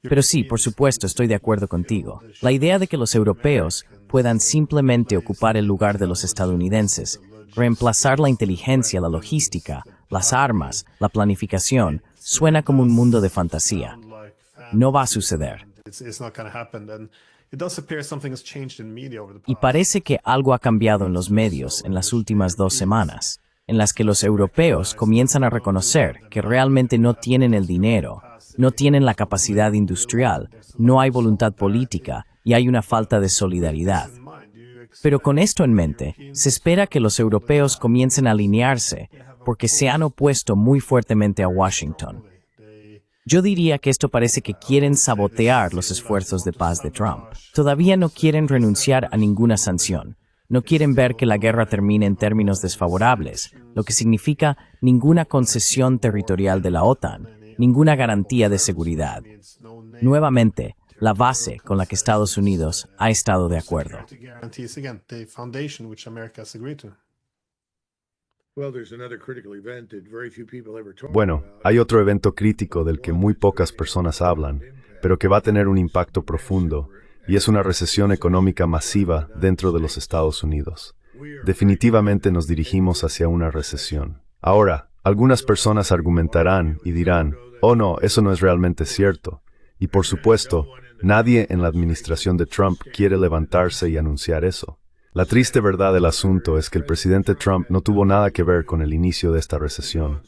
Pero sí, por supuesto, estoy de acuerdo contigo. La idea de que los europeos puedan simplemente ocupar el lugar de los estadounidenses, reemplazar la inteligencia, la logística, las armas, la planificación, suena como un mundo de fantasía. No va a suceder. Y parece que algo ha cambiado en los medios en las últimas 2 semanas, en las que los europeos comienzan a reconocer que realmente no tienen el dinero, no tienen la capacidad industrial, no hay voluntad política y hay una falta de solidaridad. Pero con esto en mente, se espera que los europeos comiencen a alinearse porque se han opuesto muy fuertemente a Washington. Yo diría que esto parece que quieren sabotear los esfuerzos de paz de Trump. Todavía no quieren renunciar a ninguna sanción. No quieren ver que la guerra termine en términos desfavorables, lo que significa ninguna concesión territorial de la OTAN, ninguna garantía de seguridad. Nuevamente, la base con la que Estados Unidos ha estado de acuerdo. Bueno, hay otro evento crítico del que muy pocas personas hablan, pero que va a tener un impacto profundo, y es una recesión económica masiva dentro de los Estados Unidos. Definitivamente nos dirigimos hacia una recesión. Ahora, algunas personas argumentarán y dirán, oh no, eso no es realmente cierto. Y por supuesto, nadie en la administración de Trump quiere levantarse y anunciar eso. La triste verdad del asunto es que el presidente Trump no tuvo nada que ver con el inicio de esta recesión.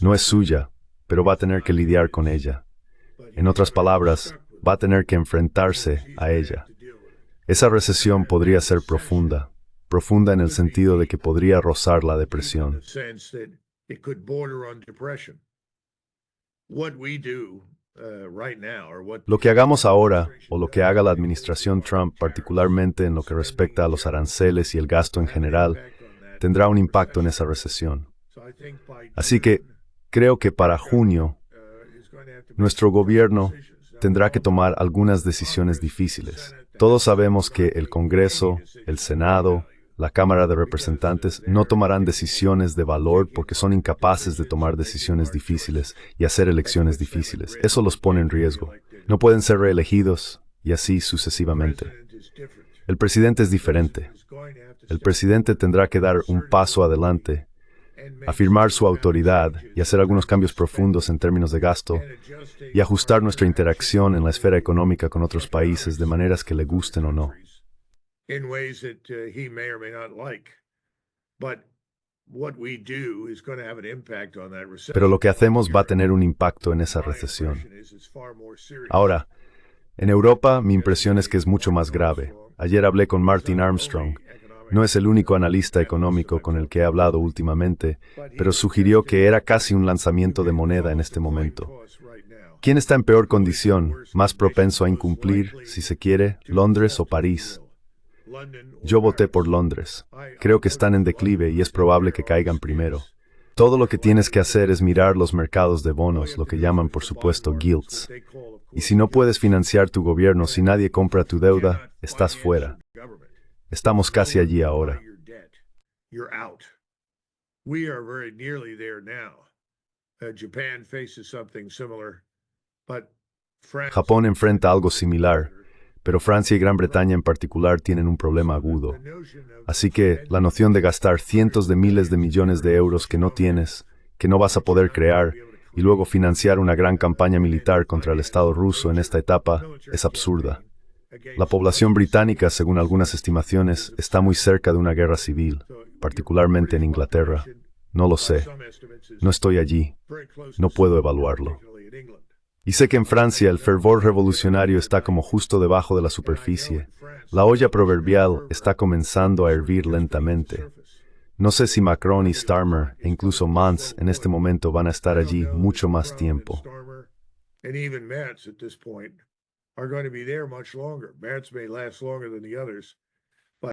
No es suya, pero va a tener que lidiar con ella. En otras palabras, va a tener que enfrentarse a ella. Esa recesión podría ser profunda en el sentido de que podría rozar la depresión. Lo que hagamos ahora, o lo que haga la administración Trump, particularmente en lo que respecta a los aranceles y el gasto en general, tendrá un impacto en esa recesión. Así que creo que para junio, nuestro gobierno tendrá que tomar algunas decisiones difíciles. Todos sabemos que el Congreso, el Senado, la Cámara de Representantes no tomarán decisiones de valor porque son incapaces de tomar decisiones difíciles y hacer elecciones difíciles. Eso los pone en riesgo. No pueden ser reelegidos y así sucesivamente. El presidente es diferente. El presidente tendrá que dar un paso adelante, afirmar su autoridad y hacer algunos cambios profundos en términos de gasto y ajustar nuestra interacción en la esfera económica con otros países de maneras que le gusten o no. In ways that he may or may not like. But what we do is going to have an impact on that recession. Pero lo que hacemos va a tener un impacto en esa recesión. Ahora, en Europa mi impresión es que es mucho más grave. Ayer hablé con Martin Armstrong. No es el único analista económico con el que he hablado últimamente, pero sugirió que era casi un lanzamiento de moneda en este momento. ¿Quién está en peor condición, más propenso a incumplir, si se quiere, Londres o París? Yo voté por Londres. Creo que están en declive y es probable que caigan primero. Todo lo que tienes que hacer es mirar los mercados de bonos, lo que llaman por supuesto gilts. Y si no puedes financiar tu gobierno, si nadie compra tu deuda, estás fuera. Estamos casi allí ahora. Japón enfrenta algo similar, pero Francia y Gran Bretaña en particular tienen un problema agudo. Así que la noción de gastar cientos de miles de millones de euros que no tienes, que no vas a poder crear, y luego financiar una gran campaña militar contra el Estado ruso en esta etapa es absurda. La población británica, según algunas estimaciones, está muy cerca de una guerra civil, particularmente en Inglaterra. No lo sé. No estoy allí. No puedo evaluarlo. Y sé que en Francia el fervor revolucionario está como justo debajo de la superficie. La olla proverbial está comenzando a hervir lentamente. No sé si Macron y Starmer, e incluso Mance, en este momento van a estar allí mucho más tiempo.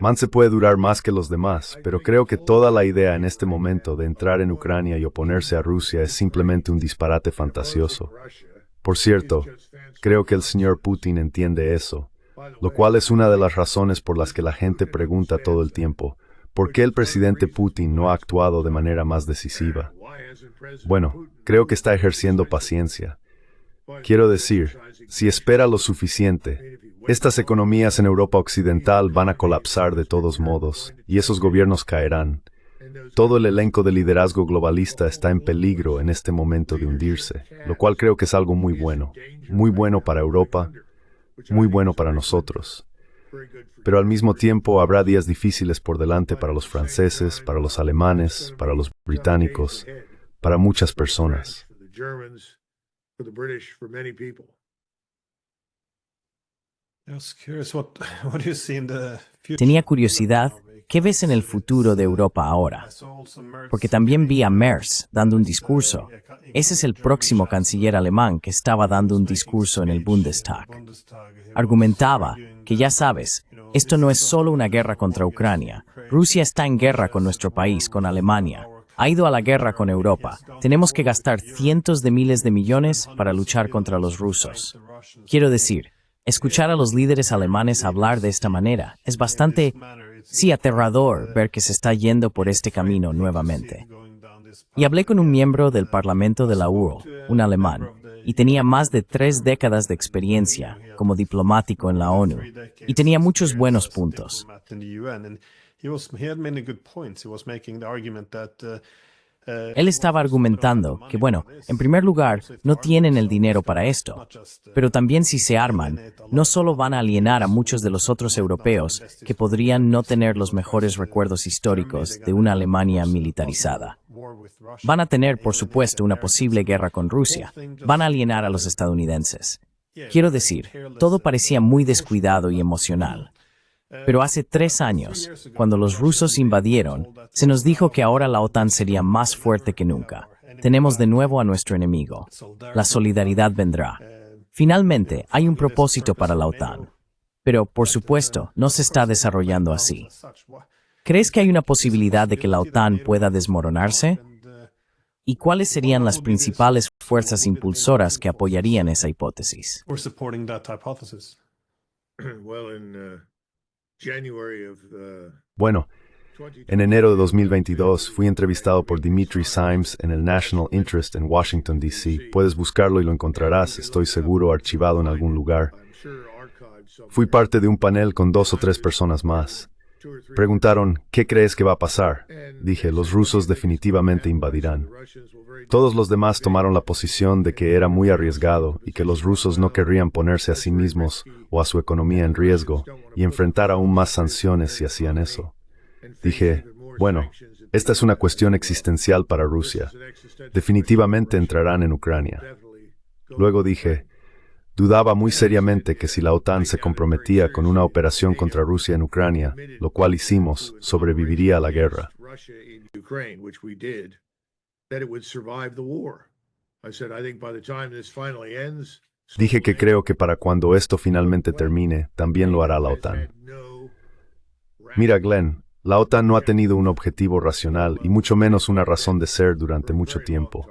Mance puede durar más que los demás, pero creo que toda la idea en este momento de entrar en Ucrania y oponerse a Rusia es simplemente un disparate fantasioso. Por cierto, creo que el señor Putin entiende eso, lo cual es una de las razones por las que la gente pregunta todo el tiempo, ¿por qué el presidente Putin no ha actuado de manera más decisiva? Bueno, creo que está ejerciendo paciencia. Quiero decir, si espera lo suficiente, estas economías en Europa Occidental van a colapsar de todos modos, y esos gobiernos caerán. Todo el elenco de liderazgo globalista está en peligro en este momento de hundirse, lo cual creo que es algo muy bueno para Europa, muy bueno para nosotros. Pero al mismo tiempo habrá días difíciles por delante para los franceses, para los alemanes, para los británicos, para muchas personas. Tenía curiosidad, ¿qué ves en el futuro de Europa ahora? Porque también vi a Merz dando un discurso. Ese es el próximo canciller alemán que estaba dando un discurso en el Bundestag. Argumentaba que, ya sabes, esto no es solo una guerra contra Ucrania. Rusia está en guerra con nuestro país, con Alemania. Ha ido a la guerra con Europa. Tenemos que gastar cientos de miles de millones para luchar contra los rusos. Quiero decir, escuchar a los líderes alemanes hablar de esta manera es bastante, sí, aterrador ver que se está yendo por este camino nuevamente. Y hablé con un miembro del Parlamento de la URL, un alemán, y tenía más de 3 décadas de experiencia como diplomático en la ONU, y tenía muchos buenos puntos. Él estaba argumentando que, bueno, en primer lugar, no tienen el dinero para esto, pero también si se arman, no solo van a alienar a muchos de los otros europeos que podrían no tener los mejores recuerdos históricos de una Alemania militarizada. Van a tener, por supuesto, una posible guerra con Rusia. Van a alienar a los estadounidenses. Quiero decir, todo parecía muy descuidado y emocional. Pero hace 3 años, cuando los rusos invadieron, se nos dijo que ahora la OTAN sería más fuerte que nunca. Tenemos de nuevo a nuestro enemigo. La solidaridad vendrá. Finalmente, hay un propósito para la OTAN. Pero, por supuesto, no se está desarrollando así. ¿Crees que hay una posibilidad de que la OTAN pueda desmoronarse? ¿Y cuáles serían las principales fuerzas impulsoras que apoyarían esa hipótesis? Bueno, en enero de 2022 fui entrevistado por Dimitri Simes en el National Interest en Washington, D.C. Puedes buscarlo y lo encontrarás, estoy seguro, archivado en algún lugar. Fui parte de un panel con 2 o 3 personas más. Preguntaron, ¿qué crees que va a pasar? Dije, los rusos definitivamente invadirán. Todos los demás tomaron la posición de que era muy arriesgado y que los rusos no querrían ponerse a sí mismos o a su economía en riesgo y enfrentar aún más sanciones si hacían eso. Dije, bueno, esta es una cuestión existencial para Rusia. Definitivamente entrarán en Ucrania. Luego dije, dudaba muy seriamente que si la OTAN se comprometía con una operación contra Rusia en Ucrania, lo cual hicimos, sobreviviría a la guerra. Dije que creo que para cuando esto finalmente termine, también lo hará la OTAN. Mira, Glenn, la OTAN no ha tenido un objetivo racional y mucho menos una razón de ser durante mucho tiempo.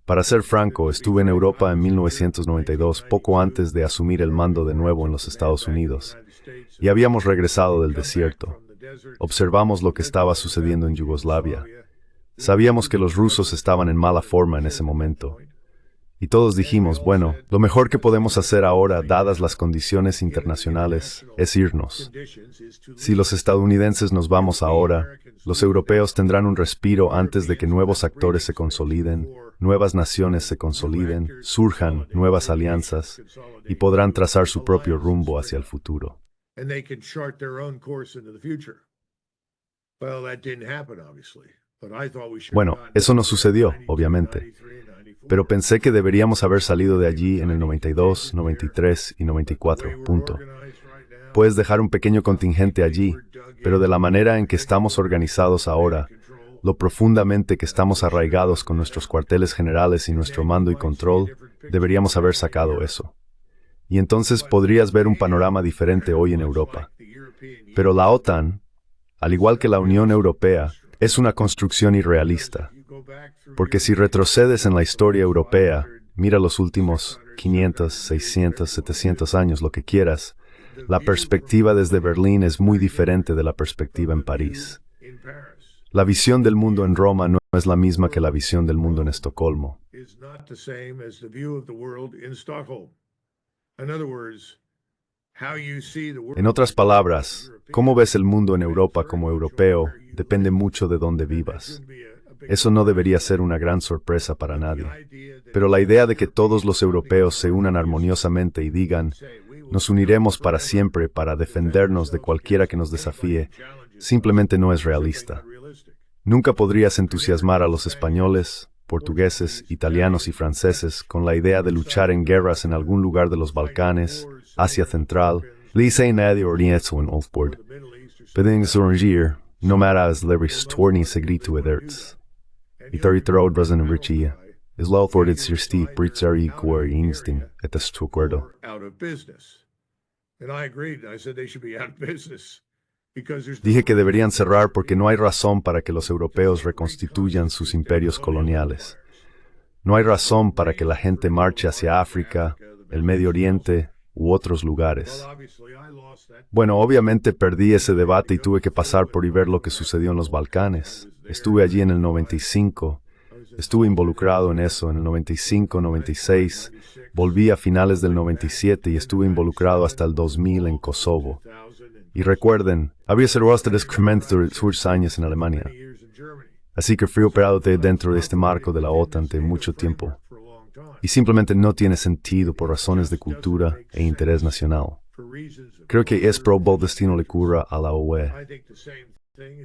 Para ser franco, estuve en Europa en 1992, poco antes de asumir el mando de nuevo en los Estados Unidos, y habíamos regresado del desierto. Observamos lo que estaba sucediendo en Yugoslavia. Sabíamos que los rusos estaban en mala forma en ese momento. Y todos dijimos, bueno, lo mejor que podemos hacer ahora, dadas las condiciones internacionales, es irnos. Si los estadounidenses nos vamos ahora, los europeos tendrán un respiro antes de que nuevos actores se consoliden, nuevas naciones se consoliden, surjan nuevas alianzas y podrán trazar su propio rumbo hacia el futuro. Bueno, eso no sucedió, obviamente. Pero pensé que deberíamos haber salido de allí en el 92, 93 y 94, punto. Puedes dejar un pequeño contingente allí, pero de la manera en que estamos organizados ahora, lo profundamente que estamos arraigados con nuestros cuarteles generales y nuestro mando y control, deberíamos haber sacado eso. Y entonces podrías ver un panorama diferente hoy en Europa. Pero la OTAN, al igual que la Unión Europea, es una construcción irrealista. Porque si retrocedes en la historia europea, mira los últimos 500, 600, 700 años, lo que quieras, la perspectiva desde Berlín es muy diferente de la perspectiva en París. La visión del mundo en Roma no es la misma que la visión del mundo en Estocolmo. is not the same as the view of the world in Stockholm. In other words, how you see the world. En otras palabras, cómo ves el mundo en Europa como europeo depende mucho de dónde vivas. Eso no debería ser una gran sorpresa para nadie. Pero la idea de que todos los europeos se unan armoniosamente y digan, nos uniremos para siempre para defendernos de cualquiera que nos desafíe, simplemente no es realista. Nunca podrías entusiasmar a los españoles, portugueses, italianos y franceses con la idea de luchar en guerras en algún lugar de los Balcanes, Asia Central, Medio Oriente o en Oldport. Pueden surgir, no maras levis torni segritu ederts. Y territorial brazen richia, is law thorded sirsti britzari guar insting et estu acuerdo. Out of business. And I agreed. I said they should be out of business. Dije que deberían cerrar porque no hay razón para que los europeos reconstituyan sus imperios coloniales. No hay razón para que la gente marche hacia África, el Medio Oriente u otros lugares. Bueno, obviamente perdí ese debate y tuve que pasar por y ver lo que sucedió en los Balcanes. Estuve allí en el 95, estuve involucrado en eso en el 95, 96, volví a finales del 97 y estuve involucrado hasta el 2000 en Kosovo. Y recuerden, había sido hasta descubrimiento durante sus años en Alemania. Así que fui operado dentro de este marco de la OTAN de mucho tiempo. Y simplemente no tiene sentido por razones de cultura e interés nacional. Creo que es probable el destino le ocurra a la UE.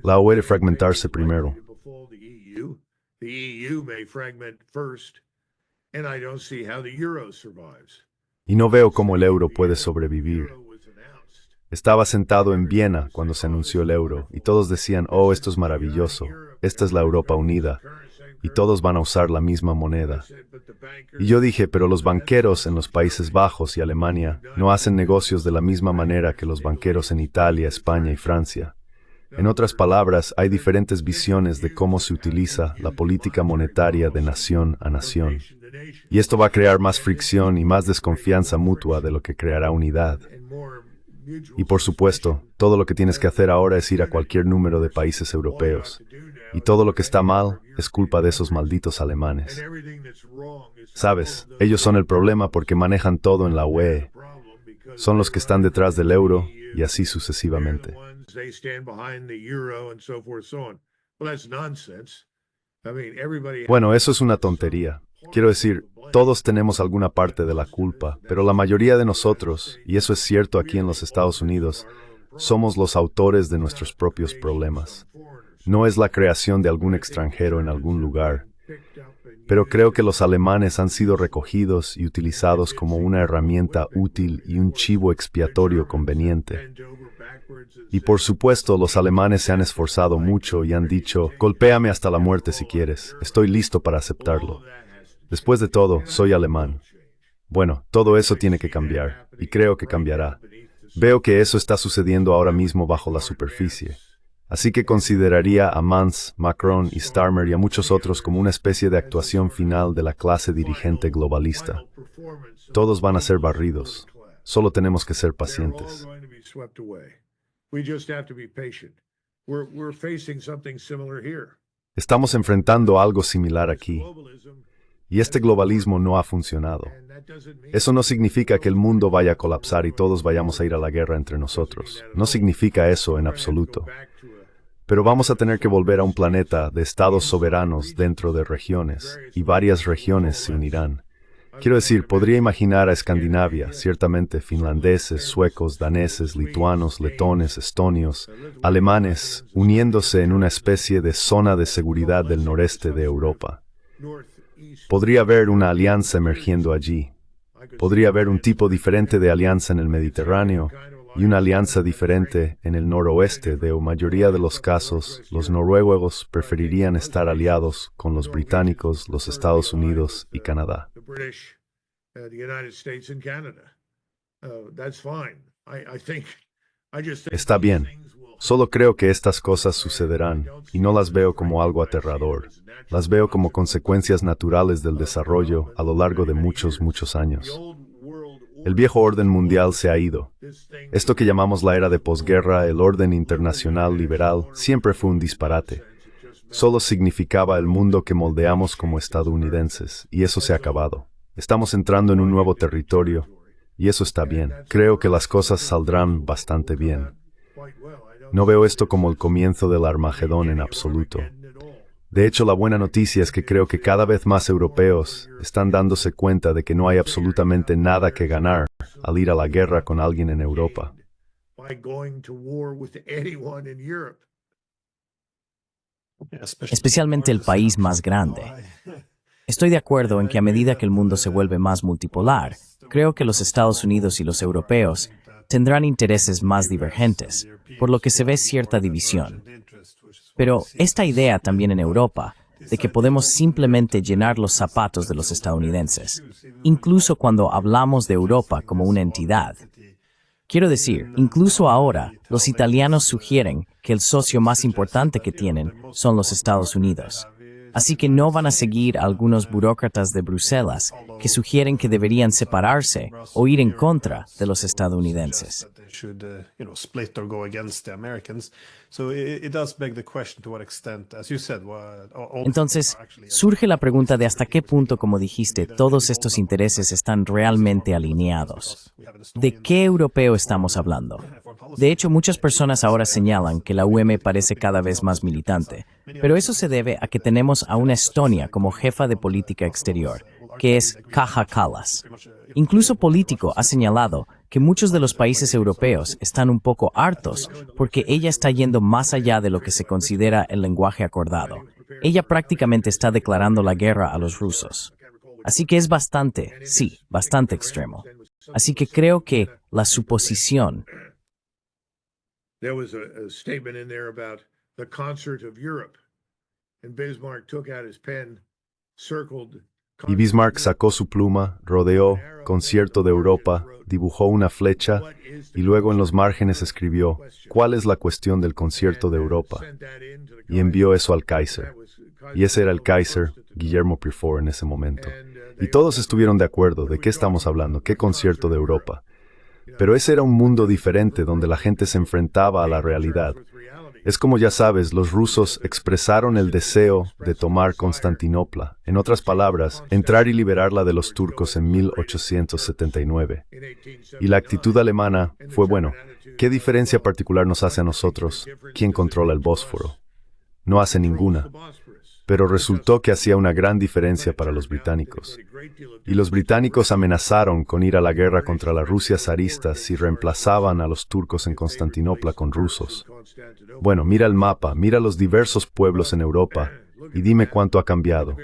La UE de fragmentarse primero. Y no veo cómo el euro puede sobrevivir. Estaba sentado en Viena cuando se anunció el euro y todos decían, oh, esto es maravilloso, esta es la Europa unida y todos van a usar la misma moneda. Y yo dije, pero los banqueros en los Países Bajos y Alemania no hacen negocios de la misma manera que los banqueros en Italia, España y Francia. En otras palabras, hay diferentes visiones de cómo se utiliza la política monetaria de nación a nación. Y esto va a crear más fricción y más desconfianza mutua de lo que creará unidad. Y por supuesto, todo lo que tienes que hacer ahora es ir a cualquier número de países europeos. Y todo lo que está mal es culpa de esos malditos alemanes. Sabes, ellos son el problema porque manejan todo en la UE. Son los que están detrás del euro y así sucesivamente. Bueno, eso es una tontería. Quiero decir, todos tenemos alguna parte de la culpa, pero la mayoría de nosotros, y eso es cierto aquí en los Estados Unidos, somos los autores de nuestros propios problemas. No es la creación de algún extranjero en algún lugar. Pero creo que los alemanes han sido recogidos y utilizados como una herramienta útil y un chivo expiatorio conveniente. Y por supuesto, los alemanes se han esforzado mucho y han dicho, golpéame hasta la muerte si quieres, estoy listo para aceptarlo. Después de todo, soy alemán. Bueno, todo eso tiene que cambiar, y creo que cambiará. Veo que eso está sucediendo ahora mismo bajo la superficie. Así que consideraría a Mans, Macron y Starmer y a muchos otros como una especie de actuación final de la clase dirigente globalista. Todos van a ser barridos. Solo tenemos que ser pacientes. Estamos enfrentando algo similar aquí. Y este globalismo no ha funcionado. Eso no significa que el mundo vaya a colapsar y todos vayamos a ir a la guerra entre nosotros. No significa eso en absoluto. Pero vamos a tener que volver a un planeta de estados soberanos dentro de regiones, y varias regiones se unirán. Quiero decir, podría imaginar a Escandinavia, ciertamente finlandeses, suecos, daneses, lituanos, letones, estonios, alemanes, uniéndose en una especie de zona de seguridad del noreste de Europa. Podría haber una alianza emergiendo allí. Podría haber un tipo diferente de alianza en el Mediterráneo y una alianza diferente en el noroeste de la mayoría de los casos. Los noruegos preferirían estar aliados con los británicos, los Estados Unidos y Canadá. Está bien. Solo creo que estas cosas sucederán y no las veo como algo aterrador. Las veo como consecuencias naturales del desarrollo a lo largo de muchos años. El viejo orden mundial se ha ido. Esto que llamamos la era de posguerra, el orden internacional liberal, siempre fue un disparate. solo significaba el mundo que moldeamos como estadounidenses, y eso se ha acabado. Estamos entrando en un nuevo territorio, y eso está bien. Creo que las cosas saldrán bastante bien. No veo esto como el comienzo del Armagedón en absoluto. De hecho, la buena noticia es que creo que cada vez más europeos están dándose cuenta de que no hay absolutamente nada que ganar al ir a la guerra con alguien en Europa. Especialmente el país más grande. Estoy de acuerdo en que a medida que el mundo se vuelve más multipolar, creo que los Estados Unidos y los europeos tendrán intereses más divergentes, por lo que se ve cierta división. Pero esta idea también en Europa, de que podemos simplemente llenar los zapatos de los estadounidenses, incluso cuando hablamos de Europa como una entidad. Quiero decir, incluso ahora, los italianos sugieren que el socio más importante que tienen son los Estados Unidos. Así que no van a seguir a algunos burócratas de Bruselas que sugieren que deberían separarse o ir en contra de los estadounidenses. Entonces, surge la pregunta de hasta qué punto, como dijiste, todos estos intereses están realmente alineados. ¿De qué europeo estamos hablando? De hecho, muchas personas ahora señalan que la UM parece cada vez más militante, pero eso se debe a que tenemos a una Estonia como jefa de política exterior, que es Kaja Kallas. Incluso Político ha señalado que muchos de los países europeos están un poco hartos porque ella está yendo más allá de lo que se considera el lenguaje acordado. Ella prácticamente está declarando la guerra a los rusos. Así que es bastante extremo. Así que creo que la suposición There was a statement in there about the concert of Europe, and Bismarck took out his pen, circled. Y Bismarck sacó su pluma, rodeó, concierto de Europa, dibujó una flecha, y luego en los márgenes escribió, ¿cuál es la cuestión del concierto de Europa? Y envió eso al Kaiser. Y ese era el Kaiser, Guillermo Pifort en ese momento. Y todos estuvieron de acuerdo de qué estamos hablando, qué concierto de Europa. Pero ese era un mundo diferente donde la gente se enfrentaba a la realidad. Es como ya sabes, los rusos expresaron el deseo de tomar Constantinopla. En otras palabras, entrar y liberarla de los turcos en 1879. Y la actitud alemana fue, bueno, ¿qué diferencia particular nos hace a nosotros? ¿Quién controla el Bósforo? No hace ninguna. Pero resultó que hacía una gran diferencia para los británicos. Y los británicos amenazaron con ir a la guerra contra la Rusia zarista si reemplazaban a los turcos en Constantinopla con rusos. Bueno, mira el mapa, mira los diversos pueblos en Europa y dime cuánto ha cambiado.